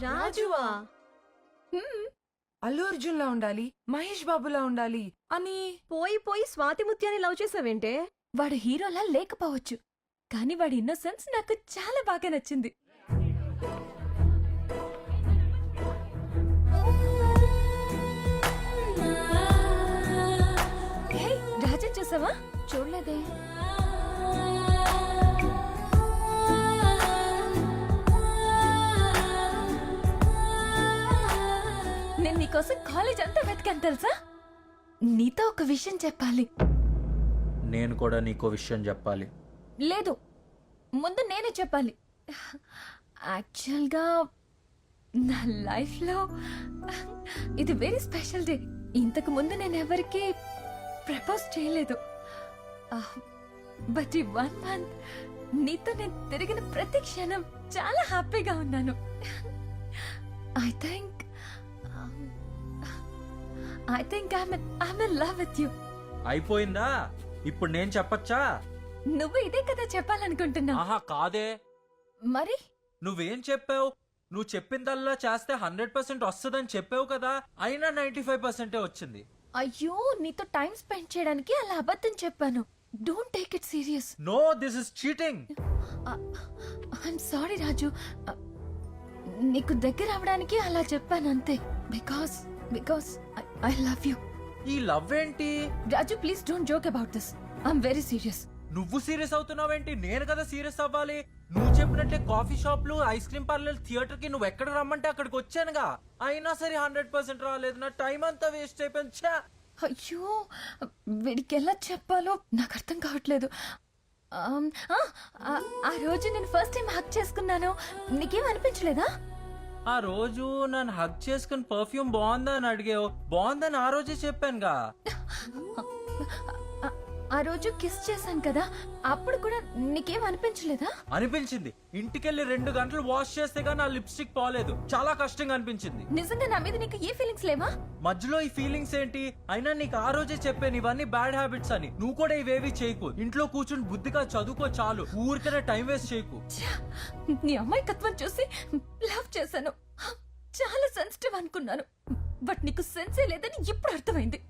రాజువా? అల్లు అర్జున్ లా ఉండాలి, మహేష్ బాబులా ఉండాలి అని. పోయి పోయి స్వాతి ముత్యాన్ని లవ్ చేసావేంటే? వాడు హీరోలా లేకపోవచ్చు, కానీ వాడి ఇన్నోసెన్స్ నాకు చాలా బాగా నచ్చింది. హే, రాజన్ చూసావా? చూడలేదే. నేను నీకోసం కాలేజ్ అంతా వెతికాను తెలుసా. నీతో ఒక విషయం చెప్పాలి. నేను కూడా నీకో విషయం చెప్పాలి. లేదు, ముందు నేనే చెప్పాలి. యాక్చువల్గా నా లైఫ్లో ఇది వెరీ స్పెషల్ డే. ఇంతకు ముందు నేను ఎవరికి ప్రపోజ్ చేయలేదు. బట్ ఈ 1 month నీతో నేను తిరిగిన ప్రతి క్షణం చాలా హ్యాపీగా ఉన్నాను. I think I'm in love with you. అయిపోయిందా? ఇప్పుడు నేను చెప్పచ్చా? నువ్వు ఇదే కదా చెప్పాలనుకుంటున్నావు. ఆహా కాదే. మరి నువ్వేం చెప్పావు? నువ్వు చెప్పిందల్లా చేస్తే 100% వస్తుందని చెప్పావు కదా, అయినా 95% వచ్చింది. అయ్యో, నీతో టైం స్పెండ్ చేయడానికి అలా అబద్ధం చెప్పాను. Don't take it serious. No, this is cheating. I'm sorry Raju. నీకు దగ్గర అవడానికి అలా చెప్పాను అంతే. Because I love you. ఈ లవ్ ఏంటి? Raju, please don't joke about this. I'm very serious. నువ్వు సీరియస్ అవుతున్నావేంటి? నేను కదా సీరియస్ అవ్వాలి. నువ్వు చెప్పినట్టే కాఫీ షాప్లు, ఐస్ క్రీమ్ పార్లర్, థియేటర్ కి నువ్వు ఎక్కడ రమ్మంటే అక్కడికి వచ్చానుగా. అయినా సరే 100% రాలేదు. నా టైం అంతా వేస్ట్ అయిపోయింది. అయ్యో, వీడికి ఎలా చెప్పాలో నాకు అర్థం కావట్లేదు. ఆ రోజు నేను ఫస్ట్ టైం హక్ చేసుకున్నాను. నీకేం అనిపించలేదా? ఆ రోజు నన్ను హగ్ చేసుకుని పర్ఫ్యూమ్ బాగుందా అని అడిగావు. బాగుందని ఆ రోజే చెప్పానుగా. ఆ రోజు కిస్ చేశాను కదా, అప్పుడు కూడా నీకేం అనిపించలేదా? అనిపించింది. ఇంటికెళ్ళి 2 గంటలు వాష్ చేస్తే గానీ నా లిప్స్టిక్ పోలేదు. చాలా కష్టంగా అనిపించింది. నిజంగా నా మీద నీకు ఏ ఫీలింగ్స్ లేవా? మధ్యలో ఈ ఫీలింగ్స్ ఏంటి? అయినా నీకు ఆ రోజే చెప్పాను ఇవన్నీ బ్యాడ్ హ్యాబిట్స్ అని. నువ్వు కూడా ఇవేవి చేయకు. ఇంట్లో కూర్చుని బుద్ధిగా చదువుకో చాలు. ఊరికనే టైం వేస్ట్ చేయకు. నీ అమ్మాయికత్వం చూసి లవ్ చేశాను. చాలా సెన్సిటివ్ అనుకున్నాను, బట్ నీకు సెన్సే లేదని ఇప్పుడు అర్థమైంది.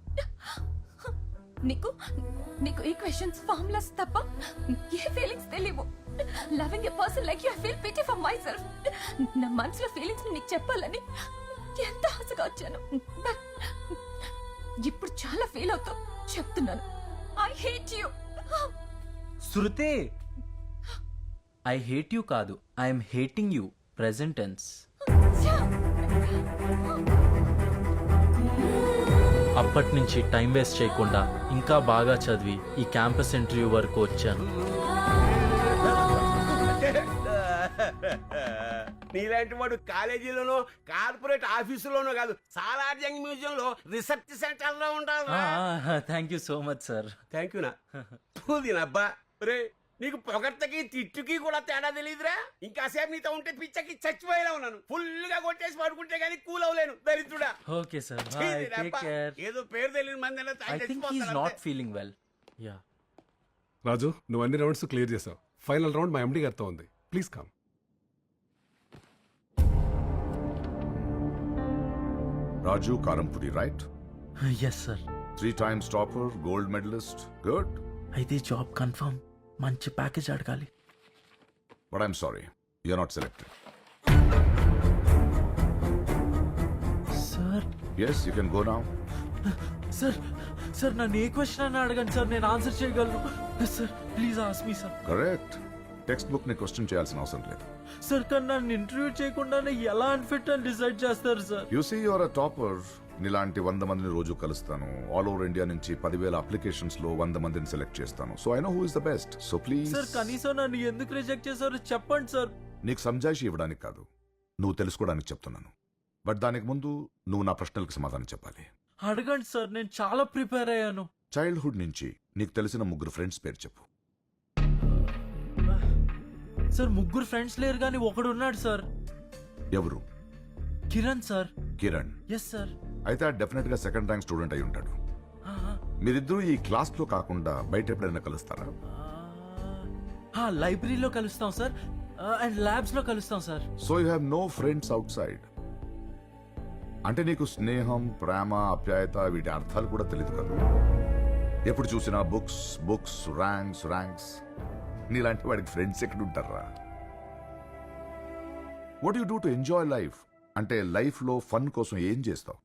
నీకు ఈక్వేషన్స్, ఫార్ములాస్ తప్ప ఏ ఫీలింగ్స్ తెలియవు. Loving a person like you, I feel pity for my self. నా మనసులో ఫీలింగ్స్ నీకు చెప్పాలని ఎంత ఆశగా వచ్చాను, బట్ ఇప్పుడు చాలా ఫీల్ అవుతూ చెప్తున్నాను. I hate you. Shruti, I hate you కాదు, I'm hating you. Present tense. అప్పటి నుంచి టైం వేస్ట్ చేయకుండా ఇంకా బాగా చదివి ఈ క్యాంపస్ ఇంటర్వ్యూ వరకు వచ్చాను. నీలాంటి వాడు కాలేజీలోనో కార్పొరేట్ ఆఫీసులోనో కాదు, సాలార్ జంగ్ మ్యూజియం లో రీసెర్చ్ సెంటర్ లో ఉండాలి. Thank you so much sir. Thank you నా పూదినబ్బా. రే, నీకు పొగడ్తకి తిట్టుకి కూడా తేడా తెలియదురా. ఇంకాసేపు నీతో ఉంటే పిచ్చకి చచ్చిపోయేలా ఉన్నాను. ఫుల్ గా కొట్టేసి పడుకుంటే గానీ కూల్ అవ్వలేను దరిద్రుడా. Okay sir, bye, take care. ఏదో పేరు తెలియని మంది I think he is not feeling well. Yeah. Raju, నువ్వు అన్ని రౌండ్స్ క్లియర్ చేసావు. ఫైనల్ రౌండ్ మా ఎండి గారితో ఉంది. Please come. Raju Karampudi, right? Yes sir. 3 times topper, gold medalist. Good. అయితే జాబ్ కన్ఫర్మ్. మంచి ప్యాకేజ్ అడగాలి. But I'm sorry, you're not selected. Sir. Yes, you can go now. Sir నన్ను ఏ question అని అడగండి సార్, నేను ఆన్సర్ చేయగలను. Sir please ask me sir. Correct. Text book ని క్వశ్చన్ చేయాల్సిన అవసరం లేదు. సార్ కానీ నన్ను ఇంటర్వ్యూ చేయకుండానే ఎలా అన్ఫిట్ అని డిసైడ్ చేస్తారు sir? You see your a topper. నీలాంటి 100 మందిని రోజు కలుస్తాను. ఆల్ ఓవర్ ఇండియా నుంచి 10,000 అప్లికేషన్స్ లో 100 మందిని సెలెక్ట్ చేస్తాను. So I know who is the best. So please. Sir కనీసం నన్ను ఎందుకు రిజెక్ట్ చేశారో చెప్పండి సార్. నీకు సంజాయిషి ఇవ్వడానికి కాదు, నువ్వు తెలుసుకోవడానికి చెప్తున్నాను. బట్ దానికి ముందు నువ్వు నా ప్రశ్నలకు సమాధానం చెప్పాలి. అడగండి సార్, నేను చాలా ప్రిపేర్ అయ్యాను. చైల్డ్హుడ్ నుంచి నీకు తెలిసిన 3 ఫ్రెండ్స్ పేరు చెప్పు. సార్ 3 ఫ్రెండ్స్ లేరు కానీ ఒకడు ఉన్నాడు సార్. ఎవరు? Kiran sir. Kiran? Yes sir. అయితే డెఫినెట్ గా 2nd ర్యాంక్ స్టూడెంట్ అయి ఉంటాడు. మీరిద్దరూ ఈ క్లాస్ లో కాకుండా బయట ఎప్పుడైనా కలుస్తారా? లైబ్రరీలో కలుస్తాం సార్. అండ్ ల్యాబ్స్ లో కలుస్తాం sir. So you have no friends outside. అంటే నీకు స్నేహం, ప్రేమ, ఆప్యాయత వీటి అర్థాలు కూడా తెలియదు కదా. ఎప్పుడు చూసినా బుక్స్ బుక్స్, ర్యాంక్స్ ర్యాంక్స్. నీలాంటి వాడికి ఫ్రెండ్స్ ఎక్కడ ఉంటారా? What you do to enjoy life? అంటే లైఫ్ లో ఫన్ కోసం ఏం చేస్తావు?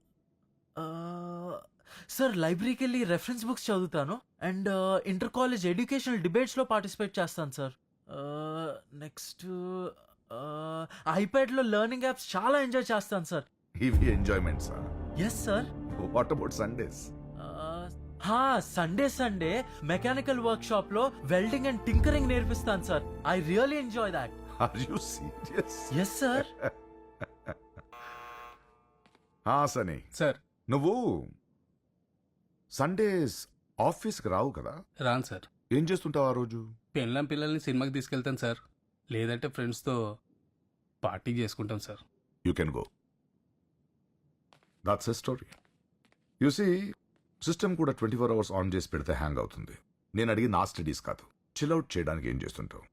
సార్ లైబ్రరీకి వెళ్ళి రెఫరెన్స్ బుక్స్ చదువుతాను and inter college educational debates లో పార్టిసిపేట్ చేస్తాను సార్. నెక్స్ట్ ఐప్యాడ్ లో లెర్నింగ్ యాప్స్ చాలా ఎంజాయ్ చేస్తాను సార్. ఇవి enjoyments. Yes sir. What about Sundays? Sunday mechanical workshop లో వెల్డింగ్ అండ్ టింకరింగ్ నేర్పిస్తాను sir. I really enjoy that. Are you serious? Yes sir. Sunny sir నువ్వు Sundays ఆఫీస్కి రావు కదా? రాను సార్. ఏం చేస్తుంటావు ఆ రోజు? పెళ్ళం పిల్లల్ని సినిమాకి తీసుకెళ్తాను సార్. లేదంటే ఫ్రెండ్స్తో పార్టీ చేసుకుంటాం sir. You can go. That's a story. You see system కూడా 24 hours ఆన్ చేసి పెడితే హ్యాంగ్ అవుతుంది. నేను అడిగి నా స్టడీస్ కాదు, చిల్అవుట్ చేయడానికి ఏం చేస్తుంటావు?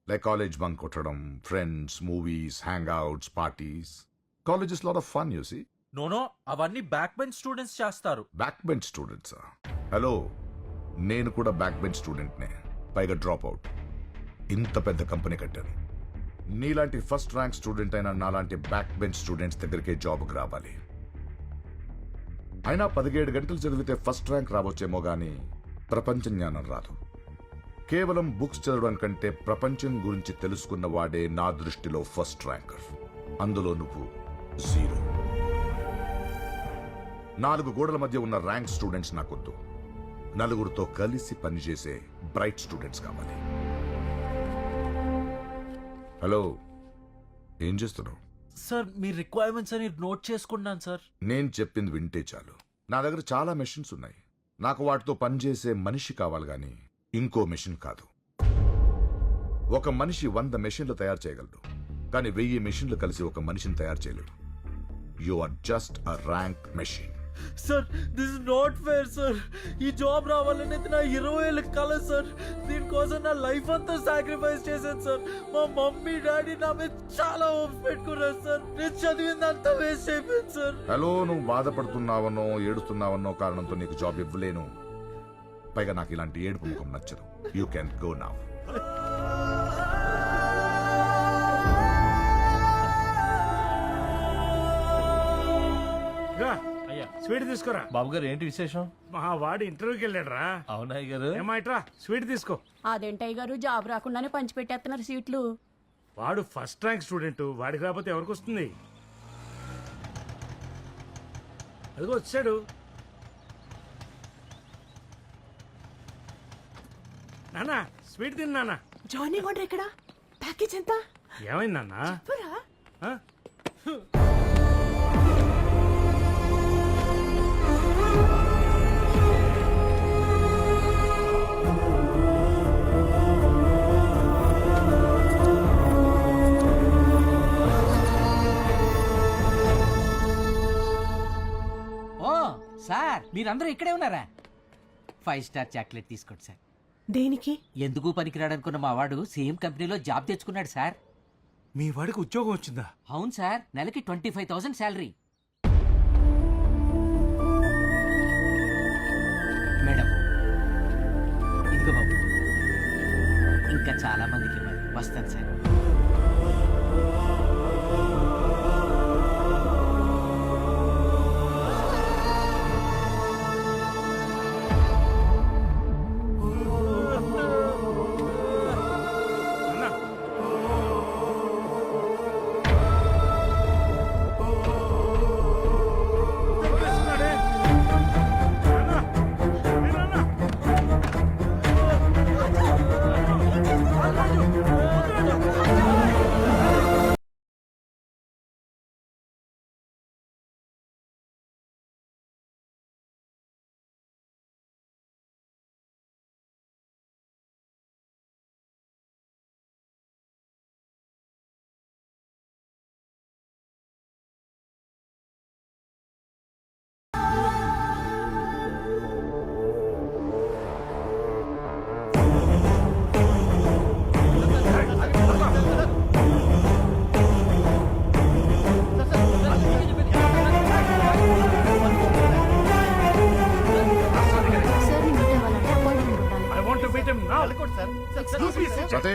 లైక్ కాలేజ్ బంక్ కొట్టడం, friends, movies, hangouts, parties. College is lot of fun. You see. No అవన్నీ బ్యాక్ బెంచ్ స్టూడెంట్స్ చేస్తారు. బ్యాక్ బెంచ్ స్టూడెంట్సా? హలో, నేను కూడా బ్యాక్ బెంచ్ స్టూడెంట్నే, పైగా డ్రాప్ అవుట్. ఇంత పెద్ద కంపెనీ కట్టాను. నీలాంటి ఫస్ట్ ర్యాంక్ స్టూడెంట్ అయినా నాలాంటి బ్యాక్ బెంచ్ స్టూడెంట్స్ దగ్గరికే జాబ్కి రావాలి. అయినా 17 గంటలు చదివితే ఫస్ట్ ర్యాంక్ రావచ్చేమో గానీ ప్రపంచ జ్ఞానం రాదు. కేవలం బుక్స్ చదవడం కంటే ప్రపంచం గురించి తెలుసుకున్న వాడే నా దృష్టిలో ఫస్ట్ ర్యాంకర్. అందులో నువ్వు జీరో. 4 గోడల మధ్య ఉన్న ర్యాంక్ స్టూడెంట్స్ నాకొద్దు. నలుగురితో కలిసి పనిచేసే బ్రైట్ స్టూడెంట్స్ కావాలి. హలో, ఏం చేస్తున్నావు? సార్ మీ రిక్వైర్మెంట్స్ అని నోట్ చేసుకున్నాను సార్. నేను చెప్పింది వింటే చాలు. నా దగ్గర చాలా మెషిన్స్ ఉన్నాయి. నాకు వాటితో పనిచేసే మనిషి కావాలి గాని ఇంకో మెషిన్ కాదు. ఒక మనిషి 100 మెషిన్లు తయారు చేయగలడు, కానీ 1000 మెషిన్లు కలిసి ఒక మనిషిని తయారు చేయలేడు. You are just a rank machine. Sir this is not fair sir. ఈ జాబ్ రావాలనేది నా 20 ఏళ్ళ కల సార్. దీనికోసం నా లైఫ్ అంతా సాక్రిఫైస్ చేశాను సార్. మా మమ్మీ డాడీ నా మీద చాలా హోప్స్ పెట్టుకున్నారు సార్. నేను చదివింది అంతా వేస్ట్ అయిపోయింది సార్. హలో, నువ్వు బాధపడుతున్నావనో ఏడుస్తున్నావన్నో కారణంతో నీకు జాబ్ ఇవ్వలేను. పైగా నాకు ఇలాంటి ఏడుపు ముఖం నచ్చదు. You can go now. Sweet తీసుకురా. బాబు గారు ఏంటి విశేషం? మా వాడు ఇంటర్వ్యూకి వెళ్ళాడు రా. అవునాయి గారు. ఏమాయిట్రా, స్వీట్ తీసుకో. అదేంటయ్య గారు జాబ్ రాకుండానే పంచిపెట్టేస్తున్నారు సీట్లు. వాడు ఫస్ట్ ర్యాంక్ స్టూడెంట్, వాడికి రాకపోతే ఎవరికి వస్తుంది? అదిగో వచ్చాడు. నానా స్వీట్ తిన్నా నాన్న. జానీ కొండ్ర ఎక్కడ? ప్యాకేజ్ ఎంత? ఏమైంది నాన్న? ఆ? సార్ మీరందరూ ఇక్కడే ఉన్నారా? 5 స్టార్ చాక్లెట్ తీసుకోండి సార్. దేనికి? ఎందుకు పనికిరాడనుకున్న మా వాడు సేమ్ కంపెనీలో జాబ్ తెచ్చుకున్నాడు సార్. మీ వాడికి ఉద్యోగం వచ్చిందా? అవును సార్, నెలకి 25,000 శాలరీ. మేడం ఇదిగో బాబు, ఇంకా చాలా మందికి ఇవ్వాలి. వస్తాను సార్.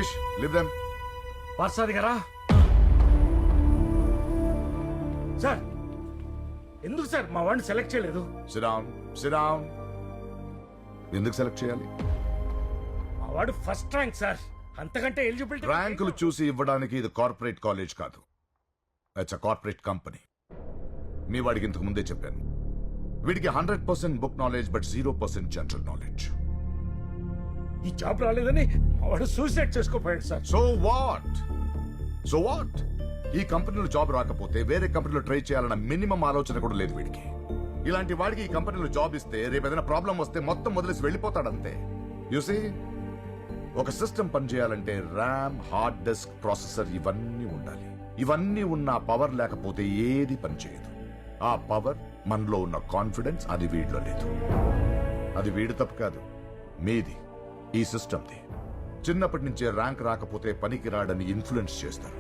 Satish leave them. పార్సాది గారా సార్, ఎందుకు సార్ మా వాడిని సెలెక్ట్ చేయలేదు? SIT down. ఎందుకు సెలెక్ట్ చేయాలి? మా వాడు ఫస్ట్ ర్యాంక్ సార్, అంతకంటే ఎలిజిబిలిటీ. ర్యాంకులు చూసి ఇవ్వడానికి ఇది కార్పొరేట్ కాలేజ్ కాదు, ఇట్స్ అ కార్పొరేట్ కంపెనీ. మీ వాడికి ఇంతకు ముందే చెప్పాను, వీడికి 100% book knowledge but 0% general knowledge. ఈ జాబ్ రాలేదని మా వాడు సూసైడ్ చేసుకోపోయాడు సార్. So what? ఈ కంపెనీలో జాబ్ రాకపోతే వేరే కంపెనీలో ట్రై చేయాలన్న మినిమం ఆలోచన కూడా లేదు వీడికి. ఇలాంటి వాడికి ఈ కంపెనీలో జాబ్ ఇస్తే రేపు ఏదైనా ప్రాబ్లం వస్తే మొత్తం వదిలేసి వెళ్ళిపోతాడంతే. యూసీ, ఒక సిస్టమ్ పనిచేయాలంటే ర్యామ్, హార్డ్ డిస్క్, ప్రాసెసర్ ఇవన్నీ ఉండాలి. ఇవన్నీ ఉన్న పవర్ లేకపోతే ఏది పనిచేయదు. ఆ పవర్ మనలో ఉన్న కాన్ఫిడెన్స్ అది వీడిలో లేదు. అది వీడి తప్పు కాదు, మీది, ఈ సిస్టమ్ది. చిన్నప్పటి నుంచే ర్యాంక్ రాకపోతే పనికి రాడని ఇన్ఫ్లుయెన్స్ చేస్తారు.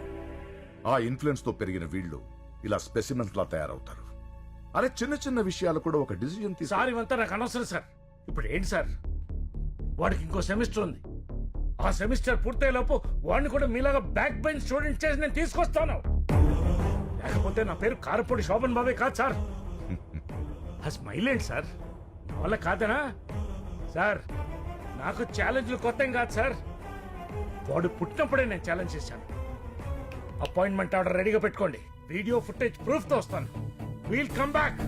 ఆ ఇన్ఫ్లుయెన్స్ తో పెరిగిన వీళ్ళు ఇలా స్పెసిమెన్స్ లా తయారవుతారు. అరే చిన్న చిన్న విషయాలు కూడా ఒక డిసిజన్ సార్ ఇవంతా నాకు అనవసరం సార్. ఇప్పుడు ఏంటి సార్, వాడికి ఇంకో సెమిస్టర్ ఉంది. ఆ సెమిస్టర్ పూర్తయ్యే లోపు వాడిని కూడా మీలాగా బ్యాక్ బెంచ్ స్టూడెంట్ చేసి నేను తీసుకొస్తాను. లేకపోతే నా పేరు కారపూడి శోభన్ బాబే కాదు సార్. ఆ స్మైల్ ఏంటి సార్, నా వల్ల కాదనా సార్? నాకు ఛాలెంజ్లు కొత్త ఏం కాదు సార్. వాడు పుట్టినప్పుడే నేను ఛాలెంజ్ చేశాను. అపాయింట్మెంట్ ఆర్డర్ రెడీగా పెట్టుకోండి. వీడియో ఫుటేజ్ ప్రూఫ్ తో వస్తాను. We'll come back.